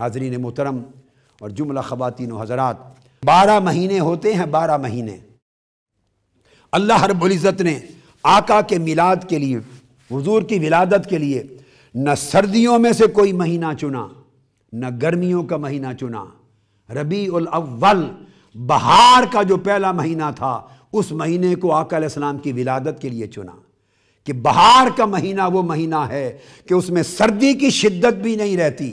حاضرین محترم اور جملہ خواتین و حضرات، 12 مہینے ہوتے ہیں، 12 مہینے اللہ رب العزت نے آقا کے میلاد کے لیے، حضور کی ولادت کے لیے نہ سردیوں میں سے کوئی مہینہ چنا، نہ گرمیوں کا مہینہ چنا۔ ربیع الاول بہار کا جو پہلا مہینہ تھا، اس مہینے کو آقا علیہ السلام کی ولادت کے لیے چنا کہ بہار کا مہینہ وہ مہینہ ہے کہ اس میں سردی کی شدت بھی نہیں رہتی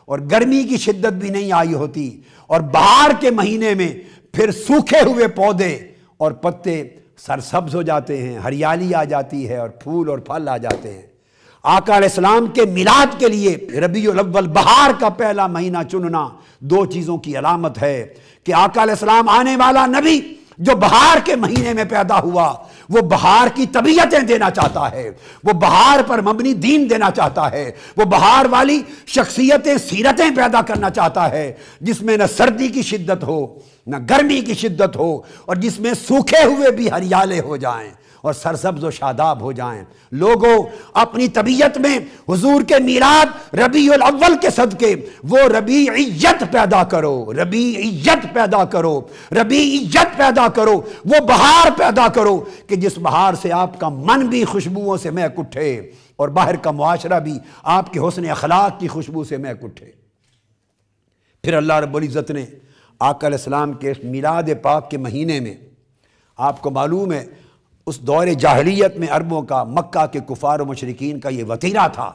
اور گرمی کی شدت بھی نہیں آئی ہوتی، اور بہار کے مہینے میں پھر سوکھے ہوئے پودے اور پتے سرسبز ہو جاتے ہیں، ہریالی آ جاتی ہے اور پھول اور پھل آ جاتے ہیں۔ آقا علیہ السلام کے میلاد کے لیے ربیع الاول بہار کا پہلا مہینہ چننا 2 چیزوں کی علامت ہے کہ آقا علیہ السلام آنے والا نبی جو بہار کے مہینے میں پیدا ہوا، وہ بہار کی طبیعتیں دینا چاہتا ہے، وہ بہار پر مبنی دین دینا چاہتا ہے، وہ بہار والی شخصیتیں، سیرتیں پیدا کرنا چاہتا ہے جس میں نہ سردی کی شدت ہو، نہ گرمی کی شدت ہو، اور جس میں سوکھے ہوئے بھی ہریالے ہو جائیں اور سرسبز و شاداب ہو جائیں۔ لوگوں، اپنی طبیعت میں حضور کے میلاد ربیع الاول کے صدقے وہ ربیعیت پیدا کرو، ربیعیت پیدا کرو، ربیعیت پیدا کرو، وہ بہار پیدا کرو کہ جس بہار سے آپ کا من بھی خوشبوؤں سے مہک اٹھے اور باہر کا معاشرہ بھی آپ کے حسن اخلاق کی خوشبو سے مہک اٹھے۔ پھر اللہ رب العزت نے آقا علیہ السلام کے میلاد پاک کے مہینے میں، آپ کو معلوم ہے اس دور جاہلیت میں عربوں کا، مکہ کے کفار و مشرکین کا یہ وتیرہ تھا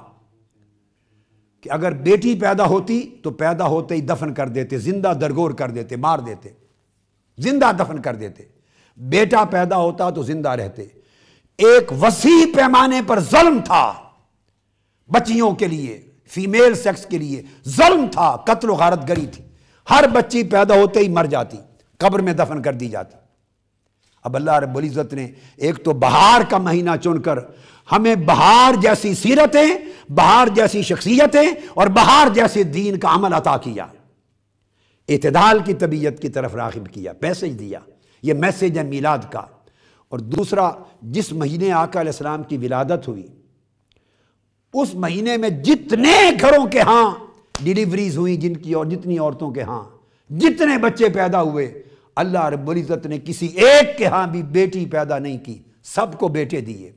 کہ اگر بیٹی پیدا ہوتی تو پیدا ہوتے ہی دفن کر دیتے، زندہ درگور کر دیتے، مار دیتے، زندہ دفن کر دیتے۔ بیٹا پیدا ہوتا تو زندہ رہتے۔ ایک وسیع پیمانے پر ظلم تھا بچیوں کے لیے، فیمیل سیکس کے لیے ظلم تھا، قتل و غارت گری تھی۔ ہر بچی پیدا ہوتے ہی مر جاتی، قبر میں دفن کر دی جاتی۔ اب اللہ رب العزت نے ایک تو بہار کا مہینہ چن کر ہمیں بہار جیسی سیرتیں، بہار جیسی شخصیتیں اور بہار جیسے دین کا عمل عطا کیا، اعتدال کی طبیعت کی طرف راغب کیا، میسج دیا۔ یہ میسج ہے میلاد کا۔ اور دوسرا، جس مہینے آقا علیہ السلام کی ولادت ہوئی، اس مہینے میں جتنے گھروں کے ہاں ڈیلیوریز ہوئی، جن کی اور جتنی عورتوں کے ہاں جتنے بچے پیدا ہوئے، اللہ رب العزت نے کسی ایک کے ہاں بھی بیٹی پیدا نہیں کی، سب کو بیٹے دیے۔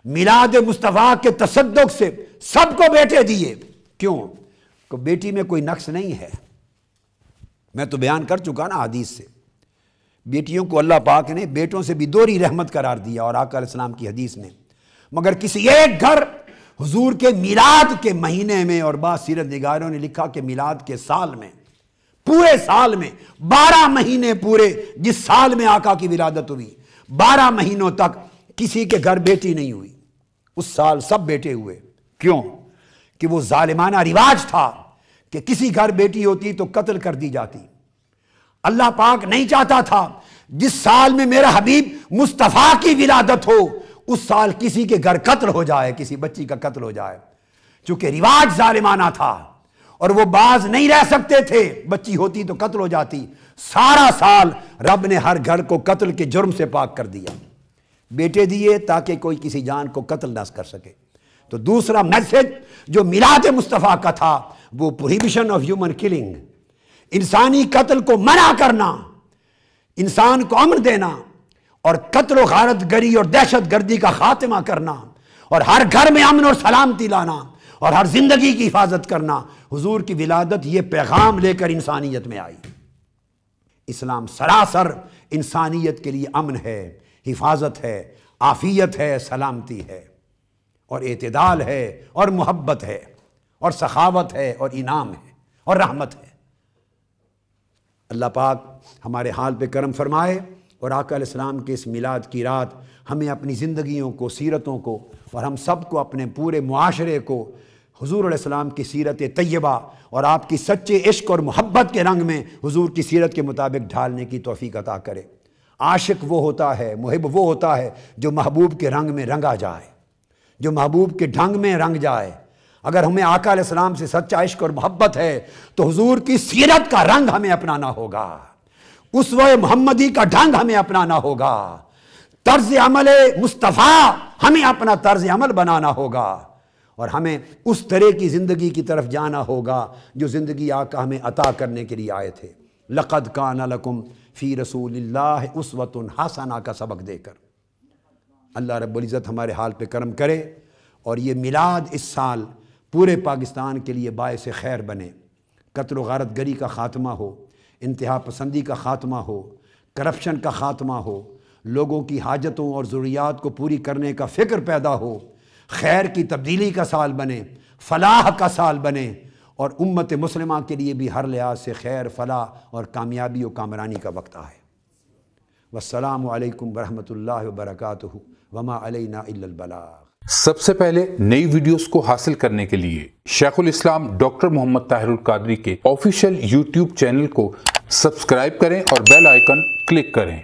میلاد مصطفیٰ کے تصدق سے سب کو بیٹے دیے۔ کیوں؟ کہ بیٹی میں کوئی نقص نہیں ہے۔ میں تو بیان کر چکا نا حدیث سے، بیٹیوں کو اللہ پاک نے بیٹوں سے بھی دوہری رحمت قرار دیا، اور آقا علیہ السلام کی حدیث نے، مگر کسی ایک گھر حضور کے میلاد کے مہینے میں، اور بعض سیرت نگاروں نے لکھا کہ میلاد کے سال میں، پورے سال میں 12 مہینے پورے جس سال میں آقا کی ولادت ہوئی، 12 مہینوں تک کسی کے گھر بیٹی نہیں ہوئی۔ اس سال سب بیٹے ہوئے۔ کیوں؟ کہ وہ ظالمانہ رواج تھا کہ کسی گھر بیٹی ہوتی تو قتل کر دی جاتی۔ اللہ پاک نہیں چاہتا تھا جس سال میں میرا حبیب مصطفیٰ کی ولادت ہو اس سال کسی کے گھر قتل ہو جائے، کسی بچی کا قتل ہو جائے، چونکہ رواج ظالمانہ تھا اور وہ باز نہیں رہ سکتے تھے، بچی ہوتی تو قتل ہو جاتی۔ سارا سال رب نے ہر گھر کو قتل کے جرم سے پاک کر دیا، بیٹے دیے تاکہ کوئی کسی جان کو قتل نہ کر سکے۔ تو دوسرا میسج جو میلاد مصطفیٰ کا تھا وہ پروہیبیشن آف ہیومن کلنگ، انسانی قتل کو منع کرنا، انسان کو امن دینا، اور قتل و غارت گری اور دہشت گردی کا خاتمہ کرنا، اور ہر گھر میں امن اور سلامتی لانا، اور ہر زندگی کی حفاظت کرنا۔ حضور کی ولادت یہ پیغام لے کر انسانیت میں آئی۔ اسلام سراسر انسانیت کے لیے امن ہے، حفاظت ہے، عافیت ہے، سلامتی ہے، اور اعتدال ہے، اور محبت ہے، اور سخاوت ہے، اور انعام ہے، اور رحمت ہے۔ اللہ پاک ہمارے حال پہ کرم فرمائے، اور آقا علیہ السلام کے اس میلاد کی رات ہمیں اپنی زندگیوں کو، سیرتوں کو، اور ہم سب کو اپنے پورے معاشرے کو حضور علیہ السلام کی سیرت طیبہ اور آپ کی سچے عشق اور محبت کے رنگ میں حضور کی سیرت کے مطابق ڈھالنے کی توفیق عطا کرے۔ عاشق وہ ہوتا ہے، محب وہ ہوتا ہے جو محبوب کے رنگ میں رنگا جائے، جو محبوب کے ڈھنگ میں رنگ جائے۔ اگر ہمیں آقا علیہ السلام سے سچا عشق اور محبت ہے تو حضور کی سیرت کا رنگ ہمیں اپنانا ہوگا، اسوہ محمدی کا ڈھنگ ہمیں اپنانا ہوگا، طرز عمل مصطفیٰ ہمیں اپنا طرز عمل بنانا ہوگا، اور ہمیں اس طرح کی زندگی کی طرف جانا ہوگا جو زندگی آقا ہمیں عطا کرنے کے لیے آئے تھے۔ لَقَدْ كَانَ لَكُمْ فِي رَسُولِ اللَّهِ أُسْوَةٌ حَسَنَةٌ کا سبق دے کر اللہ رب العزت ہمارے حال پہ کرم کرے، اور یہ میلاد اس سال پورے پاکستان کے لیے باعث خیر بنے، قتل و غارت گری کا خاتمہ ہو، انتہا پسندی کا خاتمہ ہو، کرپشن کا خاتمہ ہو، لوگوں کی حاجتوں اور ضروریات کو پوری کرنے کا فکر پیدا ہو، خیر کی تبدیلی کا سال بنے، فلاح کا سال بنے، اور امت مسلمہ کے لیے بھی ہر لحاظ سے خیر، فلاح اور کامیابی و کامرانی کا وقت آئے۔ والسلام علیکم ورحمۃ اللہ وبرکاتہ، وما علینا الا البلاغ۔ سب سے پہلے نئی ویڈیوز کو حاصل کرنے کے لیے شیخ الاسلام ڈاکٹر محمد طاہر القادری کے آفیشیل یوٹیوب چینل کو سبسکرائب کریں اور بیل آئیکن کلک کریں۔